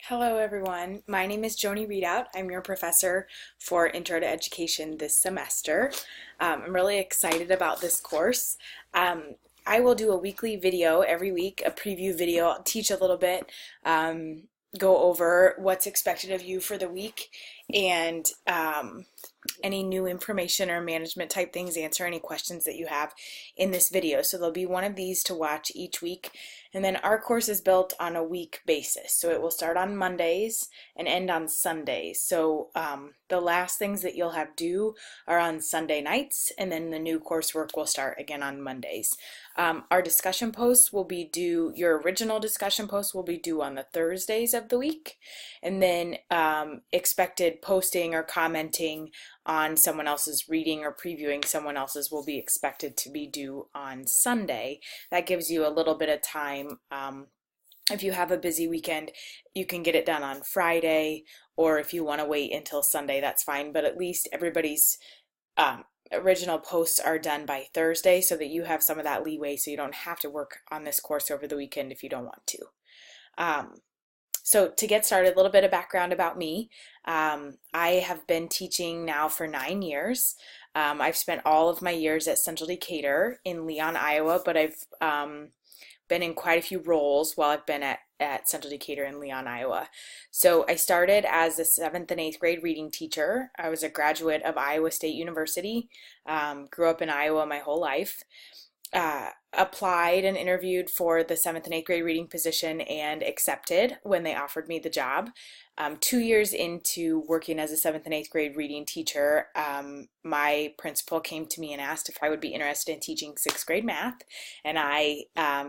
Hello everyone, my name is Joni Readout. I'm your professor for Intro to Education this semester. I'm really excited about this course. I will do a weekly video every week, a preview video. I'll teach a little bit, go over what's expected of you for the week, and any new information or management type things, answer any questions that you have in this video. So there'll be one of these to watch each week. And then our course is built on a week basis. So it will start on Mondays and end on Sundays. So the last things that you'll have due are on Sunday nights, and then the new coursework will start again on Mondays. Our discussion posts will be due, your original discussion posts will be due on the Thursdays of the week. And then expected posting or commenting on someone else's reading or previewing someone else's will be expected to be due on Sunday. That gives you a little bit of time. If you have a busy weekend, you can get it done on Friday, or if you want to wait until Sunday, that's fine. But at least everybody's original posts are done by Thursday so that you have some of that leeway so you don't have to work on this course over the weekend if you don't want to. So to get started, a little bit of background about me. I have been teaching now for 9 years. I've spent all of my years at Central Decatur in Leon, Iowa, but I've been in quite a few roles while I've been at Central Decatur in Leon, Iowa. So I started as a 7th and 8th grade reading teacher. I was a graduate of Iowa State University, grew up in Iowa my whole life. Applied and interviewed for the 7th and 8th grade reading position and accepted when they offered me the job. 2 years into working as a 7th and 8th grade reading teacher, my principal came to me and asked if I would be interested in teaching 6th grade math, and I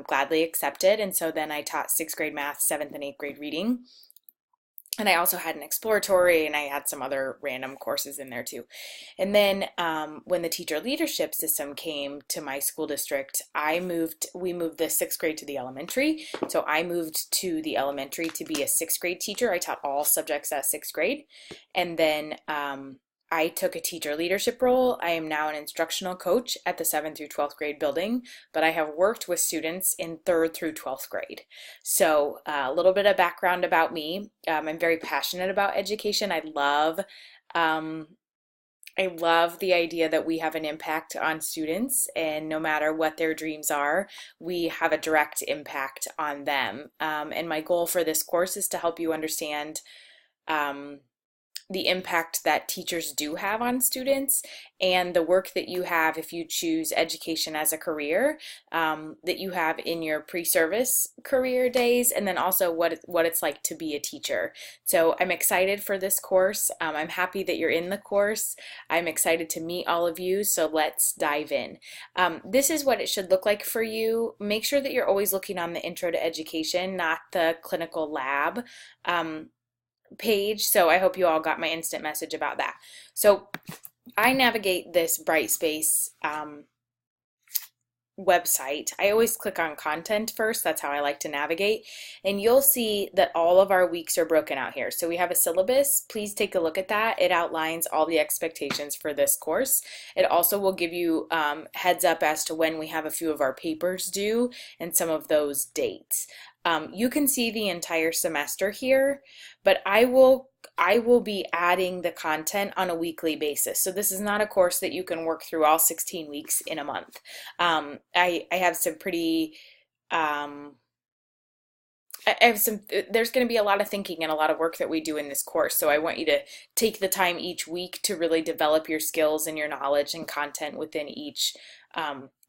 gladly accepted. And so then I taught 6th grade math, 7th and 8th grade reading. And I also had an exploratory, and I had some other random courses in there too. And then when the teacher leadership system came to my school district, we moved the 6th grade to the elementary. So I moved to the elementary to be a 6th grade teacher. I taught all subjects at 6th grade. And then I took a teacher leadership role. I am now an instructional coach at the 7th through 12th grade building, but I have worked with students in 3rd through 12th grade. So a little bit of background about me. I'm very passionate about education. I love the idea that we have an impact on students, and no matter what their dreams are, we have a direct impact on them. And my goal for this course is to help you understand the impact that teachers do have on students, and the work that you have if you choose education as a career, that you have in your pre-service career days, and then also what it's like to be a teacher. So I'm excited for this course. I'm happy that you're in the course. I'm excited to meet all of you, so let's dive in. This is what it should look like for you. Make sure that you're always looking on the Intro to Education, not the clinical lab page. So I hope you all got my instant message about that. So I navigate this Brightspace website. I always click on content first. That's how I like to navigate. And you'll see that all of our weeks are broken out here. So we have a syllabus. Please take a look at that. It outlines all the expectations for this course. It also will give you heads up as to when we have a few of our papers due and some of those dates. You can see the entire semester here, but I will be adding the content on a weekly basis. So this is not a course that you can work through all 16 weeks in a month. I have some pretty, there's going to be a lot of thinking and a lot of work that we do in this course. So I want you to take the time each week to really develop your skills and your knowledge and content within each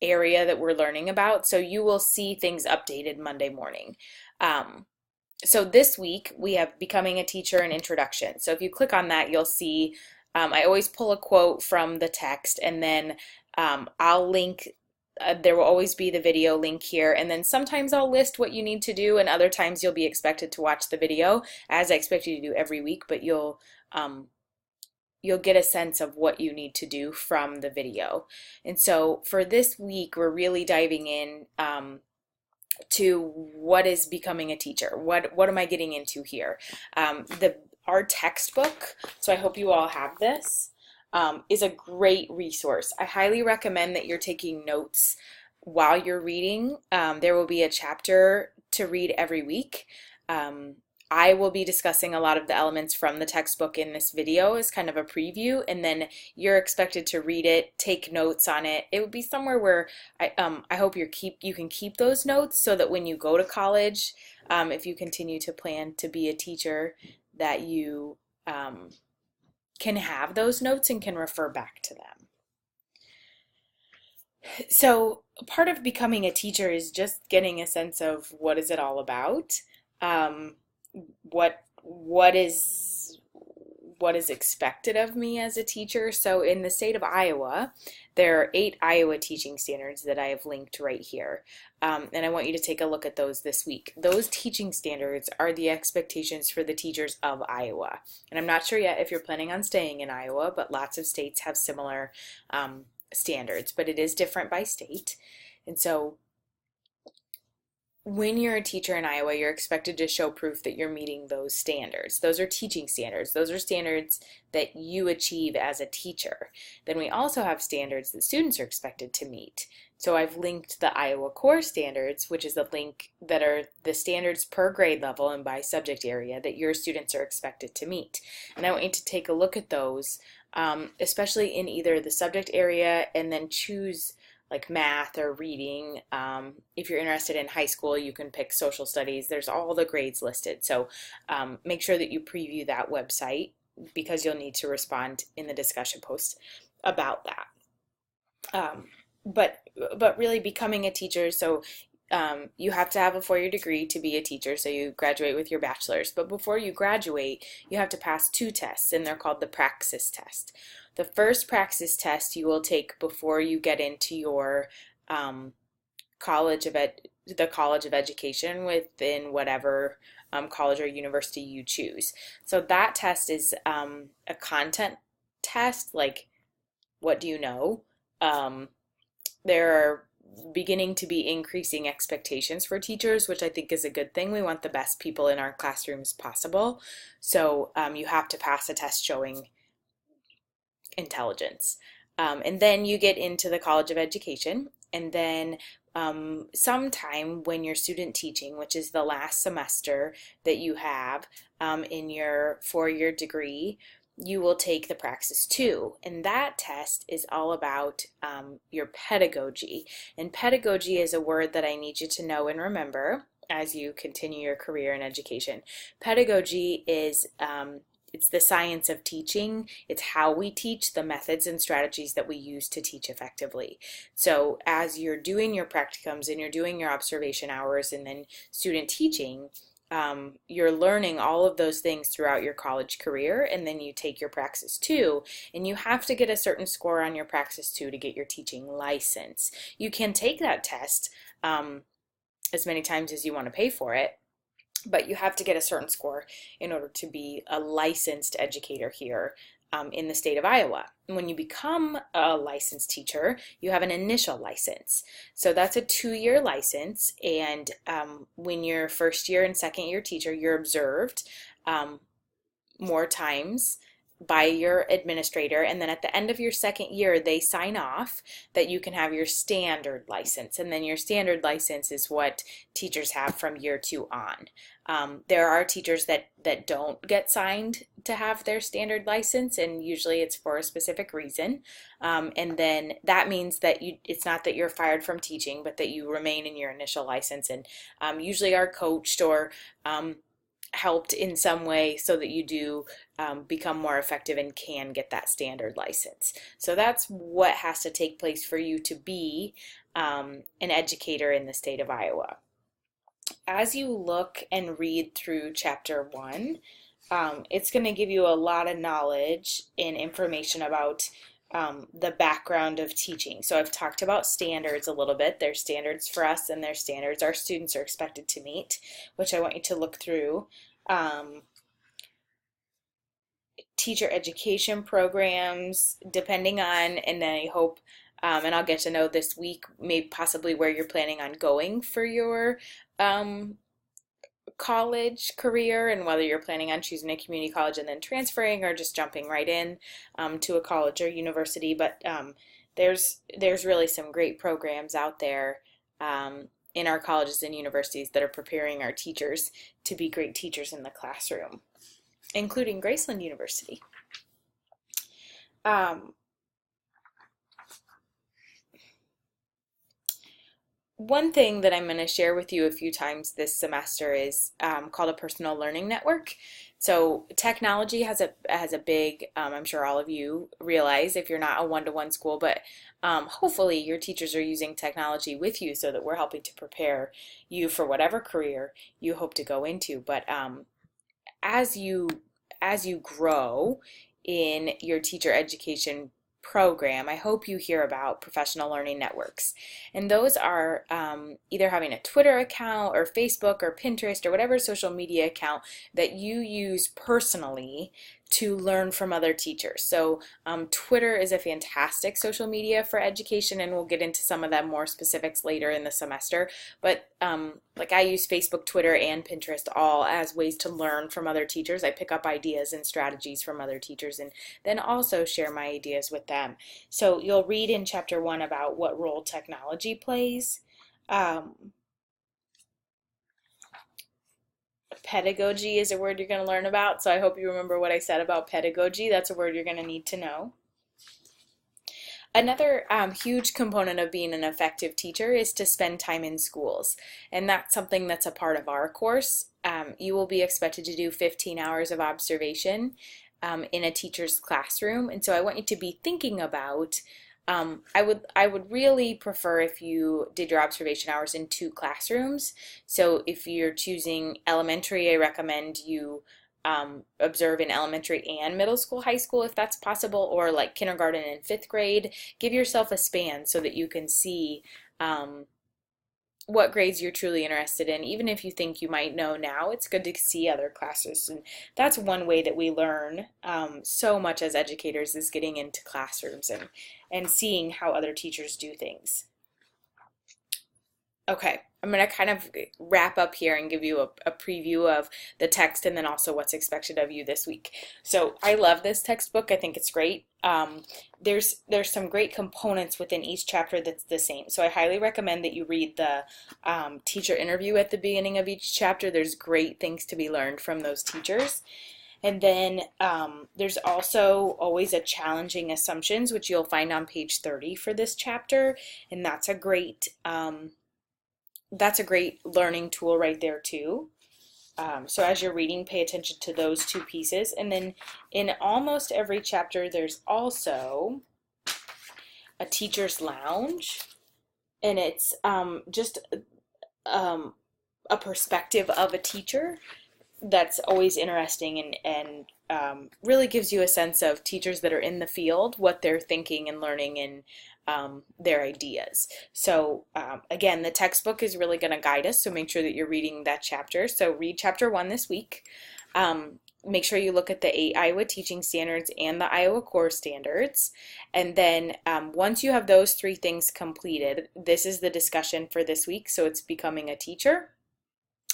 area that we're learning about. So you will see things updated Monday morning. So this week we have Becoming a Teacher and Introduction. So if you click on that, you'll see I always pull a quote from the text, and then I'll link. There will always be the video link here, and then sometimes I'll list what you need to do, and other times you'll be expected to watch the video, as I expect you to do every week, but you'll get a sense of what you need to do from the video. And so for this week, we're really diving in to what is becoming a teacher. What am I getting into here? Our textbook, so I hope you all have this, is a great resource. I highly recommend that you're taking notes while you're reading. There will be a chapter to read every week. I will be discussing a lot of the elements from the textbook in this video as kind of a preview, and then you're expected to read it, take notes on it. It would be somewhere where I hope you can keep those notes so that when you go to college, if you continue to plan to be a teacher, that you can have those notes and can refer back to them. So part of becoming a teacher is just getting a sense of what is it all about. Um, what is expected of me as a teacher. So in the state of Iowa, there are 8 Iowa teaching standards that I have linked right here. And I want you to take a look at those this week. Those teaching standards are the expectations for the teachers of Iowa. And I'm not sure yet if you're planning on staying in Iowa, but lots of states have similar standards, but it is different by state. And so when you're a teacher in Iowa, you're expected to show proof that you're meeting those standards. Those are teaching standards. Those are standards that you achieve as a teacher. Then we also have standards that students are expected to meet. So I've linked the Iowa Core Standards, which is a link that are the standards per grade level and by subject area that your students are expected to meet. And I want you to take a look at those, especially in either the subject area, and then choose like math or reading. If you're interested in high school, you can pick social studies. There's all the grades listed. So make sure that you preview that website because you'll need to respond in the discussion post about that. But really becoming a teacher, so you have to have a 4-year degree to be a teacher, so you graduate with your bachelor's. But before you graduate, you have to pass 2 tests, and they're called the praxis test. The first praxis test you will take before you get into your the College of Education within whatever college or university you choose. So that test is a content test, like what do you know? There are beginning to be increasing expectations for teachers, which I think is a good thing. We want the best people in our classrooms possible. So you have to pass a test showing intelligence. And then you get into the College of Education, and then sometime when you're student teaching, which is the last semester that you have in your 4-year degree, you will take the Praxis 2, and that test is all about your pedagogy. And pedagogy is a word that I need you to know and remember as you continue your career in education. Pedagogy is it's the science of teaching. It's how we teach, the methods and strategies that we use to teach effectively. So as you're doing your practicums and you're doing your observation hours and then student teaching, you're learning all of those things throughout your college career, and then you take your Praxis 2, and you have to get a certain score on your Praxis 2 to get your teaching license. You can take that test as many times as you want to pay for it, but you have to get a certain score in order to be a licensed educator here in the state of Iowa. And when you become a licensed teacher, you have an initial license. So that's a 2-year license, and when you're first year and second year teacher, you're observed more times by your administrator, and then at the end of your second year they sign off that you can have your standard license, and then your standard license is what teachers have from year 2 on. There are teachers that don't get signed to have their standard license, and usually it's for a specific reason, and then that means that it's not that you're fired from teaching, but that you remain in your initial license, and usually are coached or helped in some way so that you do become more effective and can get that standard license. So that's what has to take place for you to be an educator in the state of Iowa. As you look and read through chapter 1, it's going to give you a lot of knowledge and information about the background of teaching. So I've talked about standards a little bit. There's standards for us and there's standards our students are expected to meet, which I want you to look through. Teacher education programs, depending on, and I hope, and I'll get to know this week, maybe possibly where you're planning on going for your college career, and whether you're planning on choosing a community college and then transferring or just jumping right in to a college or university. But there's really some great programs out there, and in our colleges and universities that are preparing our teachers to be great teachers in the classroom, including Graceland University. One thing that I'm going to share with you a few times this semester is called a personal learning network. So technology has a big, I'm sure all of you realize if you're not a one-to-one school, but hopefully your teachers are using technology with you so that we're helping to prepare you for whatever career you hope to go into. But as you grow in your teacher education program, I hope you hear about professional learning networks. And those are either having a Twitter account or Facebook or Pinterest or whatever social media account that you use personally to learn from other teachers. So Twitter is a fantastic social media for education, and we'll get into some of that more specifics later in the semester. But like I use Facebook, Twitter, and Pinterest all as ways to learn from other teachers. I pick up ideas and strategies from other teachers and then also share my ideas with them. So you'll read in chapter 1 about what role technology plays. Pedagogy is a word you're going to learn about, so I hope you remember what I said about pedagogy. That's a word you're going to need to know. Another huge component of being an effective teacher is to spend time in schools, and that's something that's a part of our course. You will be expected to do 15 hours of observation in a teacher's classroom, and so I want you to be thinking about I would really prefer if you did your observation hours in 2 classrooms. So if you're choosing elementary, I recommend you observe in elementary and middle school, high school if that's possible, or like kindergarten and 5th grade. Give yourself a span so that you can see what grades you're truly interested in. Even if you think you might know now, it's good to see other classes. And that's one way that we learn so much as educators, is getting into classrooms and seeing how other teachers do things. Okay, I'm going to kind of wrap up here and give you a preview of the text and then also what's expected of you this week. So I love this textbook. I think it's great. There's some great components within each chapter that's the same. So I highly recommend that you read the teacher interview at the beginning of each chapter. There's great things to be learned from those teachers. And then there's also always a challenging assumptions, which you'll find on page 30 for this chapter. And that's a great learning tool right there too. So as you're reading, pay attention to those 2 pieces. And then in almost every chapter, there's also a teacher's lounge. And it's just a perspective of a teacher that's always interesting and really gives you a sense of teachers that are in the field, what they're thinking and learning and their ideas. So again, the textbook is really going to guide us, so make sure that you're reading that chapter. So read chapter 1 this week. Make sure you look at the 8 Iowa Teaching Standards and the Iowa Core Standards. And then once you have those 3 things completed, this is the discussion for this week. So it's becoming a teacher.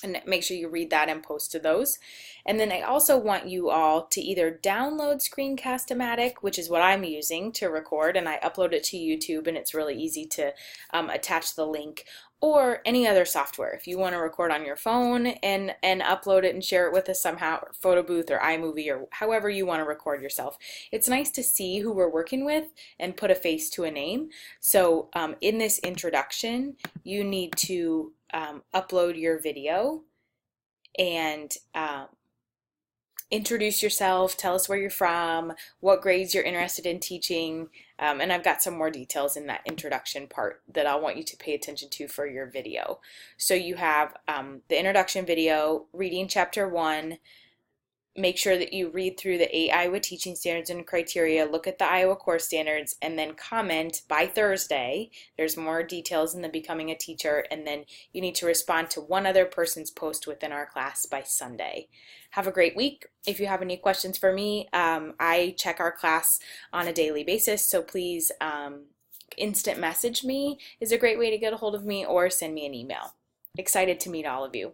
And make sure you read that and post to those. And then I also want you all to either download Screencast-O-Matic, which is what I'm using to record, and I upload it to YouTube, and it's really easy to attach the link, or any other software. If you want to record on your phone and upload it and share it with us somehow, Photo Booth or iMovie or however you want to record yourself. It's nice to see who we're working with and put a face to a name. So in this introduction, you need to upload your video and introduce yourself, tell us where you're from, what grades you're interested in teaching, and I've got some more details in that introduction part that I want you to pay attention to for your video. So you have the introduction video, reading chapter 1, make sure that you read through the 8 Iowa Teaching Standards and Criteria, look at the Iowa Core Standards, and then comment by Thursday. There's more details in the Becoming a Teacher, and then you need to respond to one other person's post within our class by Sunday. Have a great week. If you have any questions for me, I check our class on a daily basis, so please instant message me is a great way to get a hold of me, or send me an email. Excited to meet all of you.